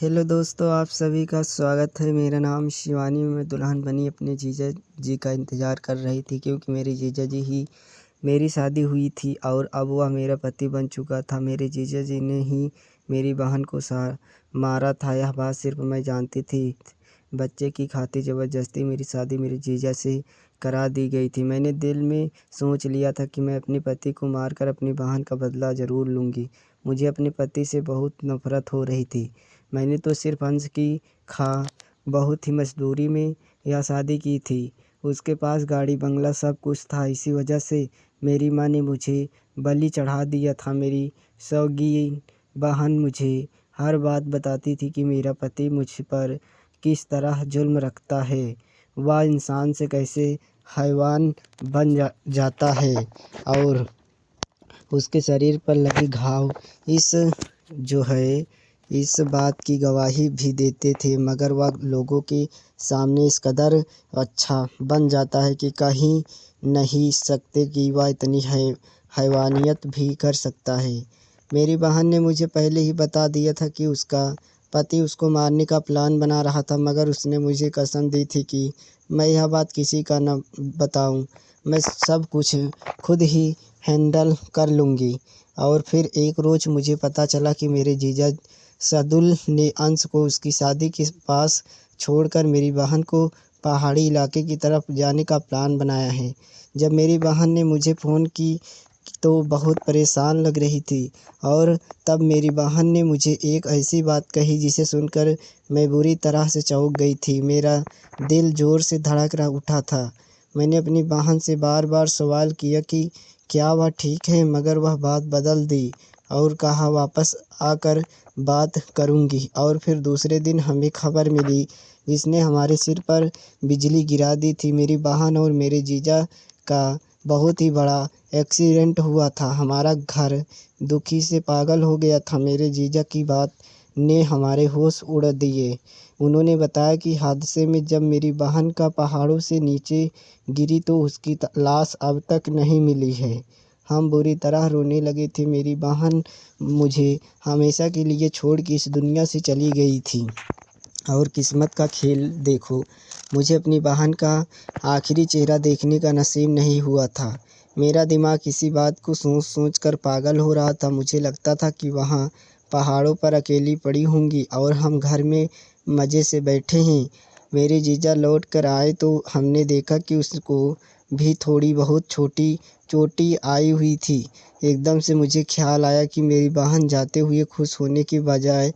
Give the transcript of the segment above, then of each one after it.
Hello दोस्तों, आप सभी का स्वागत है। मेरा नाम शिवानी। मैं दुल्हन बनी अपने जीजा जी का इंतज़ार कर रही थी, क्योंकि मेरे जीजा जी ही मेरी शादी हुई थी और अब वह मेरा पति बन चुका था। मेरे जीजा जी ने ही मेरी बहन को मारा था, यह बात सिर्फ मैं जानती थी। बच्चे की खातिर ज़बरदस्ती मेरी शादी मेरे जीजा से करा दी गई थी। मैंने दिल में सोच लिया था कि मैं अपने पति को मारकर अपनी बहन का बदला ज़रूर लूँगी। मुझे अपने पति से बहुत नफ़रत हो रही थी। मैंने तो सिर्फ अंश की बहुत ही मजदूरी में यह शादी की थी। उसके पास गाड़ी बंगला सब कुछ था। इसी वजह से मेरी माँ ने मुझे बलि चढ़ा दिया था। मेरी सौगीन बहन मुझे हर बात बताती थी कि मेरा पति मुझ पर किस तरह जुल्म रखता है, वह इंसान से कैसे हैवान बन जाता है और उसके शरीर पर लगे घाव इस बात की गवाही भी देते थे। मगर वह लोगों के सामने इस कदर अच्छा बन जाता है कि कहीं नहीं सकते कि वह इतनी हैवानियत भी कर सकता है। मेरी बहन ने मुझे पहले ही बता दिया था कि उसका पति उसको मारने का प्लान बना रहा था, मगर उसने मुझे कसम दी थी कि मैं यह बात किसी का न बताऊं। मैं सब कुछ खुद ही हैंडल कर लूँगी। और फिर एक रोज़ मुझे पता चला कि मेरे जीजा सदुल ने अंश को उसकी शादी के पास छोड़कर मेरी बहन को पहाड़ी इलाके की तरफ जाने का प्लान बनाया है। जब मेरी बहन ने मुझे फ़ोन की तो बहुत परेशान लग रही थी, और तब मेरी बहन ने मुझे एक ऐसी बात कही जिसे सुनकर मैं बुरी तरह से चौंक गई थी। मेरा दिल ज़ोर से धड़क रहा उठा था। मैंने अपनी बहन से बार बार सवाल किया कि क्या वह ठीक है, मगर वह बात बदल दी और कहा वापस आकर बात करूंगी। और फिर दूसरे दिन हमें खबर मिली जिसने हमारे सिर पर बिजली गिरा दी थी। मेरी बहन और मेरे जीजा का बहुत ही बड़ा एक्सीडेंट हुआ था। हमारा घर दुखी से पागल हो गया था। मेरे जीजा की बात ने हमारे होश उड़ दिए। उन्होंने बताया कि हादसे में जब मेरी बहन का पहाड़ों से नीचे गिरी तो उसकी लाश अब तक नहीं मिली है। हम बुरी तरह रोने लगे थे। मेरी बहन मुझे हमेशा के लिए छोड़ के इस दुनिया से चली गई थी। और किस्मत का खेल देखो, मुझे अपनी बहन का आखिरी चेहरा देखने का नसीब नहीं हुआ था। मेरा दिमाग इसी बात को सोच सोच कर पागल हो रहा था। मुझे लगता था कि वहाँ पहाड़ों पर अकेली पड़ी होंगी और हम घर में मज़े से बैठे हैं। मेरे जीजा लौट कर आए तो हमने देखा कि उसको भी थोड़ी बहुत छोटी चोटी आई हुई थी। एकदम से मुझे ख्याल आया कि मेरी बहन जाते हुए खुश होने के बजाय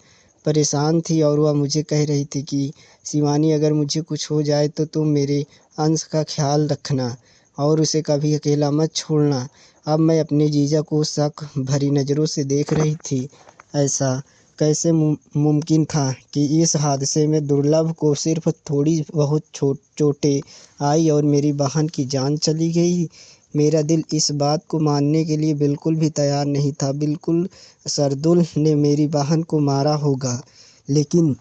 परेशान थी, और वह मुझे कह रही थी कि शिवानी, अगर मुझे कुछ हो जाए तो तुम मेरे अंश का ख्याल रखना और उसे कभी अकेला मत छोड़ना। अब मैं अपने जीजा को शक भरी नज़रों से देख रही थी। ऐसा कैसे मुमकिन था कि इस हादसे में दुर्लभ को सिर्फ थोड़ी बहुत चोटें आई और मेरी बहन की जान चली गई। मेरा दिल इस बात को मानने के लिए बिल्कुल भी तैयार नहीं था। बिल्कुल सरदुल ने मेरी बहन को मारा होगा, लेकिन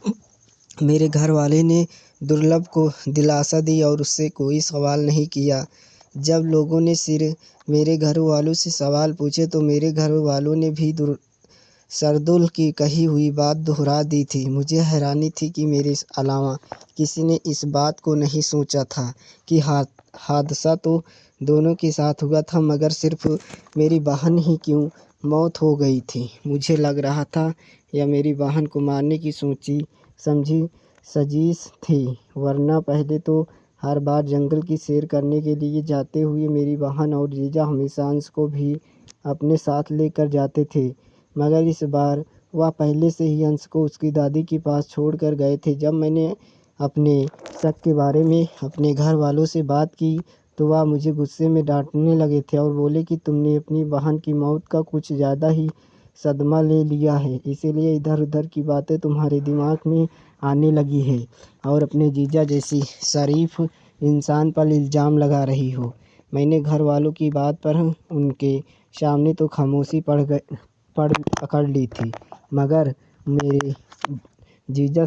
मेरे घर वाले ने दुर्लभ को दिलासा दी और उससे कोई सवाल नहीं किया। जब लोगों ने सिर मेरे घर वालों से सवाल पूछे तो मेरे घर वालों ने भी सरदुल की कही हुई बात दोहरा दी थी। मुझे हैरानी थी कि मेरे अलावा किसी ने इस बात को नहीं सोचा था कि हादसा तो दोनों के साथ हुआ था, मगर सिर्फ मेरी बहन ही क्यों मौत हो गई थी। मुझे लग रहा था यह मेरी बहन को मारने की सोची समझी साजिश थी, वरना पहले तो हर बार जंगल की सैर करने के लिए जाते हुए मेरी बहन और जीजा हमेशा अंश को भी अपने साथ लेकर जाते थे। मगर इस बार वह पहले से ही अंश को उसकी दादी के पास छोड़ कर गए थे। जब मैंने अपने शक के बारे में अपने घर वालों से बात की तो वह मुझे गुस्से में डांटने लगे थे और बोले कि तुमने अपनी बहन की मौत का कुछ ज़्यादा ही सदमा ले लिया है, इसीलिए इधर उधर की बातें तुम्हारे दिमाग में आने लगी है और अपने जीजा जैसी शरीफ इंसान पर इल्ज़ाम लगा रही हो। मैंने घर वालों की बात पर उनके सामने तो खामोशी पकड़ ली थी, मगर मेरे जीजा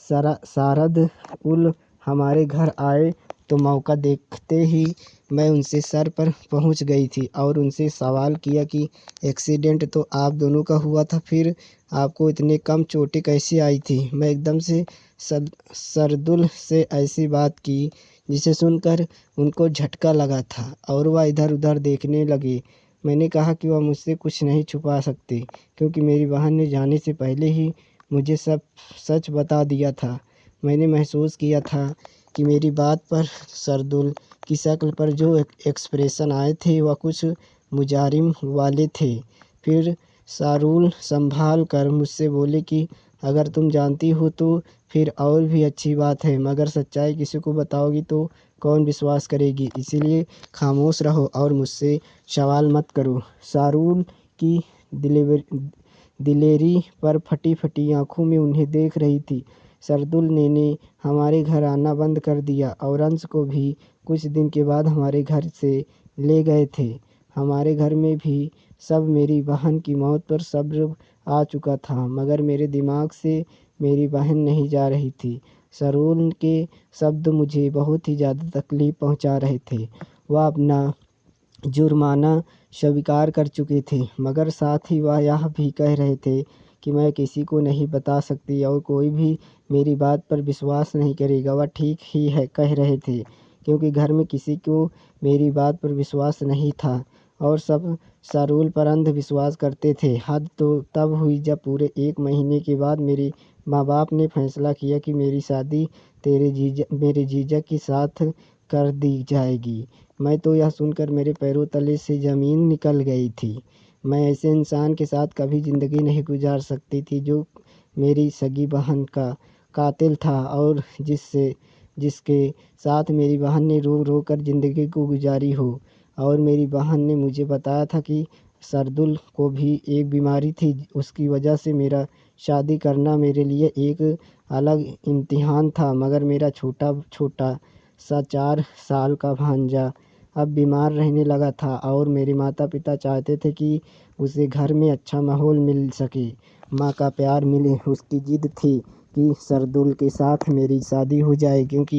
शारद उल हमारे घर आए तो मौका देखते ही मैं उनसे सर पर पहुंच गई थी और उनसे सवाल किया कि एक्सीडेंट तो आप दोनों का हुआ था, फिर आपको इतने कम चोटें कैसे आई थी। मैं एकदम से सरदुल से ऐसी बात की जिसे सुनकर उनको झटका लगा था और वह इधर उधर देखने लगे। मैंने कहा कि वह मुझसे कुछ नहीं छुपा सकते, क्योंकि मेरी बहन ने जाने से पहले ही मुझे सब सच बता दिया था। मैंने महसूस किया था कि मेरी बात पर सरदुल की शक्ल पर जो एक्सप्रेशन आए थे वह कुछ मुजारिम वाले थे। फिर सारुल संभाल कर मुझसे बोले कि अगर तुम जानती हो तो फिर और भी अच्छी बात है, मगर सच्चाई किसी को बताओगी तो कौन विश्वास करेगी, इसीलिए खामोश रहो और मुझसे सवाल मत करो। सारुल की दिलेरी पर फटी फटी आंखों में उन्हें देख रही थी। सरदुल ने हमारे घर आना बंद कर दिया और अंश को भी कुछ दिन के बाद हमारे घर से ले गए थे। हमारे घर में भी सब मेरी बहन की मौत पर सब्र आ चुका था, मगर मेरे दिमाग से मेरी बहन नहीं जा रही थी। सरोल के शब्द मुझे बहुत ही ज़्यादा तकलीफ़ पहुंचा रहे थे। वह अपना जुर्माना स्वीकार कर चुके थे, मगर साथ ही वह यह भी कह रहे थे कि मैं किसी को नहीं बता सकती और कोई भी मेरी बात पर विश्वास नहीं करेगा। वह ठीक ही है कह रहे थे, क्योंकि घर में किसी को मेरी बात पर विश्वास नहीं था और सब सरूल पर अंधविश्वास करते थे। हद तो तब हुई जब पूरे 1 महीने के बाद मेरे माँ बाप ने फैसला किया कि मेरी शादी मेरे जीजा के साथ कर दी जाएगी। मैं तो यह सुनकर मेरे पैरों तले से ज़मीन निकल गई थी। मैं ऐसे इंसान के साथ कभी ज़िंदगी नहीं गुजार सकती थी जो मेरी सगी बहन का कातिल था और जिसके साथ मेरी बहन ने रो रो कर ज़िंदगी को गुजारी हो। और मेरी बहन ने मुझे बताया था कि सरदुल को भी एक बीमारी थी, उसकी वजह से मेरा शादी करना मेरे लिए एक अलग इम्तिहान था। मगर मेरा छोटा सा 4 साल का भांजा अब बीमार रहने लगा था और मेरे माता पिता चाहते थे कि उसे घर में अच्छा माहौल मिल सके, माँ का प्यार मिले। उसकी ज़िद थी कि सरदुल के साथ मेरी शादी हो जाए, क्योंकि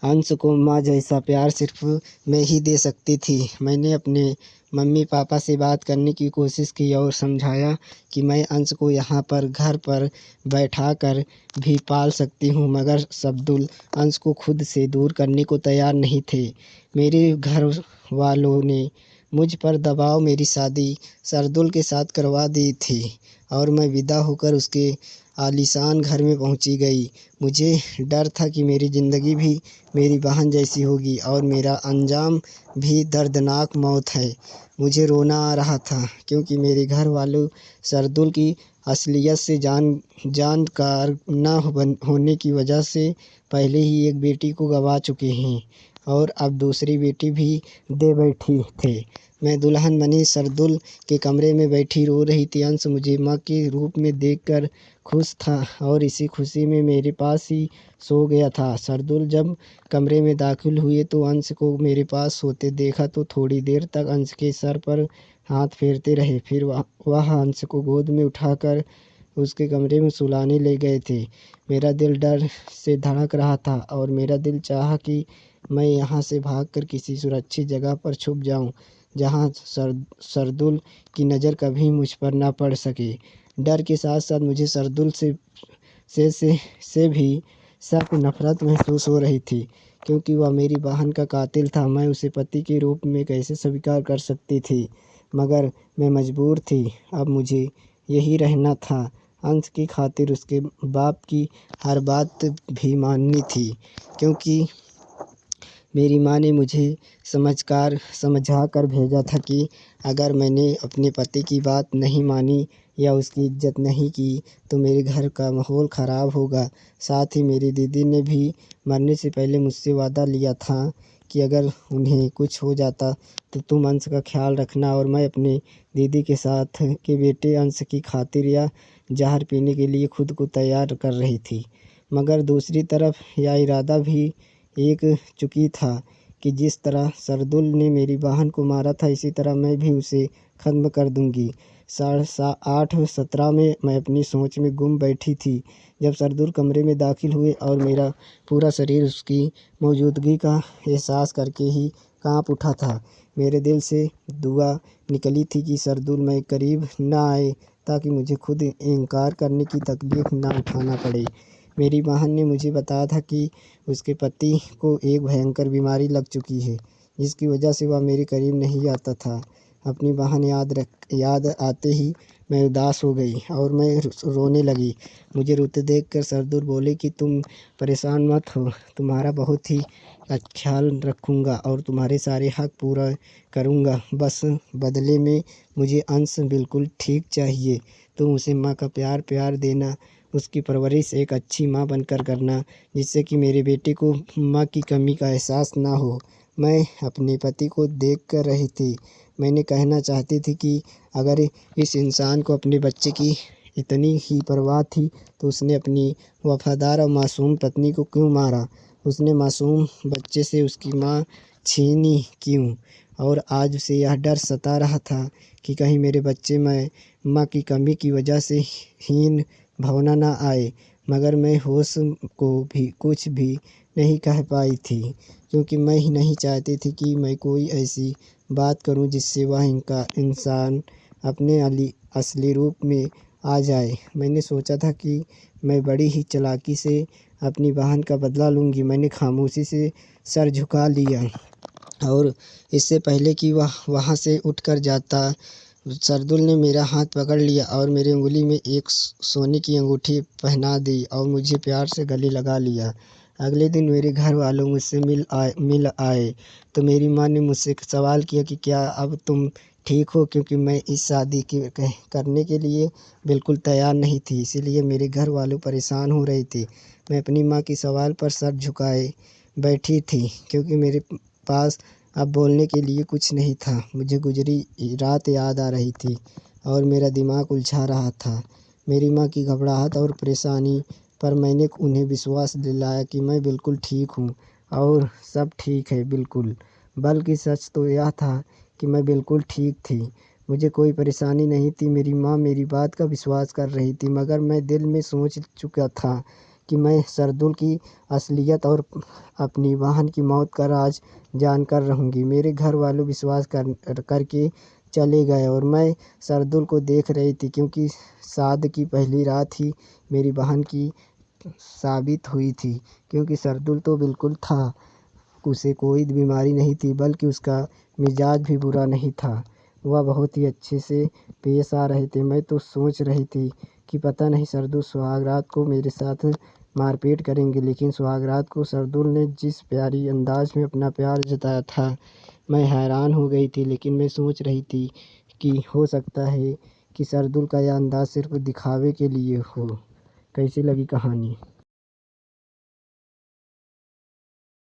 अंश को माँ जैसा प्यार सिर्फ मैं ही दे सकती थी। मैंने अपने मम्मी पापा से बात करने की कोशिश की और समझाया कि मैं अंश को यहाँ पर घर पर बैठा कर भी पाल सकती हूँ, मगर सरदुल अंश को खुद से दूर करने को तैयार नहीं थे। मेरे घर वालों ने मुझ पर दबाव मेरी शादी सरदुल के साथ करवा दी थी और मैं विदा होकर उसके आलीशान घर में पहुंची गई। मुझे डर था कि मेरी ज़िंदगी भी मेरी बहन जैसी होगी और मेरा अंजाम भी दर्दनाक मौत है। मुझे रोना आ रहा था, क्योंकि मेरे घर वालों सरदुल की असलियत से जानकार न होने की वजह से पहले ही एक बेटी को गंवा चुके हैं और अब दूसरी बेटी भी दे बैठे थे। मैं दुल्हन बनी सरदुल के कमरे में बैठी रो रही थी। अंश मुझे माँ के रूप में देखकर खुश था और इसी खुशी में मेरे पास ही सो गया था। सरदुल जब कमरे में दाखिल हुए तो अंश को मेरे पास सोते देखा तो थोड़ी देर तक अंश के सर पर हाथ फेरते रहे। फिर वह अंश को गोद में उठाकर उसके कमरे में सुलाने ले गए थे। मेरा दिल डर से धड़क रहा था और मेरा दिल चाहा कि मैं यहाँ से भागकर किसी सुरक्षित जगह पर छुप जाऊँ, जहाँ सरदुल की नज़र कभी मुझ पर ना पड़ सके। डर के साथ साथ मुझे सरदुल से भी सख्त नफ़रत महसूस हो रही थी, क्योंकि वह मेरी बहन का कातिल था। मैं उसे पति के रूप में कैसे स्वीकार कर सकती थी, मगर मैं मजबूर थी। अब मुझे यही रहना था। अंश की खातिर उसके बाप की हर बात भी माननी थी, क्योंकि मेरी माँ ने मुझे समझा कर भेजा था कि अगर मैंने अपने पति की बात नहीं मानी या उसकी इज्जत नहीं की तो मेरे घर का माहौल ख़राब होगा। साथ ही मेरी दीदी ने भी मरने से पहले मुझसे वादा लिया था कि अगर उन्हें कुछ हो जाता तो तुम अंश का ख्याल रखना, और मैं अपने दीदी के साथ के बेटे अंश की खातिर या जहर पीने के लिए खुद को तैयार कर रही थी। मगर दूसरी तरफ यह इरादा भी एक चुकी था कि जिस तरह सरदुल ने मेरी बहन को मारा था, इसी तरह मैं भी उसे ख़त्म कर दूंगी। 8:17 में मैं अपनी सोच में गुम बैठी थी जब सरदुल कमरे में दाखिल हुए और मेरा पूरा शरीर उसकी मौजूदगी का एहसास करके ही काँप उठा था। मेरे दिल से दुआ निकली थी कि सरदुल मैं करीब न आए ताकि मुझे खुद इनकार करने की तकलीफ़ न उठाना पड़े। मेरी बहन ने मुझे बताया था कि उसके पति को एक भयंकर बीमारी लग चुकी है जिसकी वजह से वह मेरे करीब नहीं आता था। अपनी बहन याद आते ही मैं उदास हो गई और मैं रोने लगी। मुझे रोते देखकर सरदुल बोले कि तुम परेशान मत हो, तुम्हारा बहुत ही ख्याल रखूँगा और तुम्हारे सारे हक पूरा करूँगा। बस बदले में मुझे अंश बिल्कुल ठीक चाहिए। तुम उसे माँ का प्यार देना, उसकी परवरिश एक अच्छी माँ बनकर करना जिससे कि मेरे बेटे को माँ की कमी का एहसास ना हो। मैं अपने पति को देख कर रही थी। मैंने कहना चाहती थी कि अगर इस इंसान को अपने बच्चे की इतनी ही परवाह थी तो उसने अपनी वफादार और मासूम पत्नी को क्यों मारा? उसने मासूम बच्चे से उसकी माँ छीनी क्यों? और आज उसे यह डर सता रहा था कि कहीं मेरे बच्चे में माँ की कमी की वजह से हीन भावना न आए। मगर मैं होश को भी कुछ भी नहीं कह पाई थी क्योंकि मैं ही नहीं चाहती थी कि मैं कोई ऐसी बात करूं जिससे वह इंसान अपने असली रूप में आ जाए। मैंने सोचा था कि मैं बड़ी ही चालाकी से अपनी बहन का बदला लूँगी। मैंने खामोशी से सर झुका लिया और इससे पहले कि वह वहाँ से उठकर जाता, सरदुल ने मेरा हाथ पकड़ लिया और मेरी उंगली में एक सोने की अंगूठी पहना दी और मुझे प्यार से गले लगा लिया। अगले दिन मेरे घर वालों मुझसे मिल आए तो मेरी माँ ने मुझसे सवाल किया कि क्या अब तुम ठीक हो, क्योंकि मैं इस शादी करने के लिए बिल्कुल तैयार नहीं थी। इसीलिए मेरे घर वालों परेशान हो रहे थे। मैं अपनी माँ की सवाल पर सर झुकाए बैठी थी क्योंकि मेरे पास अब बोलने के लिए कुछ नहीं था। मुझे गुजरी रात याद आ रही थी और मेरा दिमाग उलझा रहा था मेरी माँ की घबराहट और परेशानी पर। मैंने उन्हें विश्वास दिलाया कि मैं बिल्कुल ठीक हूँ और सब ठीक है बिल्कुल। बल्कि सच तो यह था कि मैं बिल्कुल ठीक थी, मुझे कोई परेशानी नहीं थी। मेरी माँ मेरी बात का विश्वास कर रही थी मगर मैं दिल में सोच चुका था कि मैं सरदुल की असलियत और अपनी बहन की मौत का राज जानकर रहूँगी। मेरे घर वालों विश्वास करके चले गए और मैं सरदुल को देख रही थी क्योंकि शादी की पहली रात ही मेरी बहन की साबित हुई थी। क्योंकि सरदुल तो बिल्कुल था, उसे कोई बीमारी नहीं थी बल्कि उसका मिजाज भी बुरा नहीं था। वह बहुत ही अच्छे से पेश आ रहे थे। मैं तो सोच रही थी कि पता नहीं सरदुल सुहागरात को मेरे साथ मारपीट करेंगे, लेकिन सुहागरात को सरदुल ने जिस प्यारी अंदाज में अपना प्यार जताया था मैं हैरान हो गई थी। लेकिन मैं सोच रही थी कि हो सकता है कि सरदुल का यह अंदाज़ सिर्फ दिखावे के लिए हो। कैसी लगी कहानी?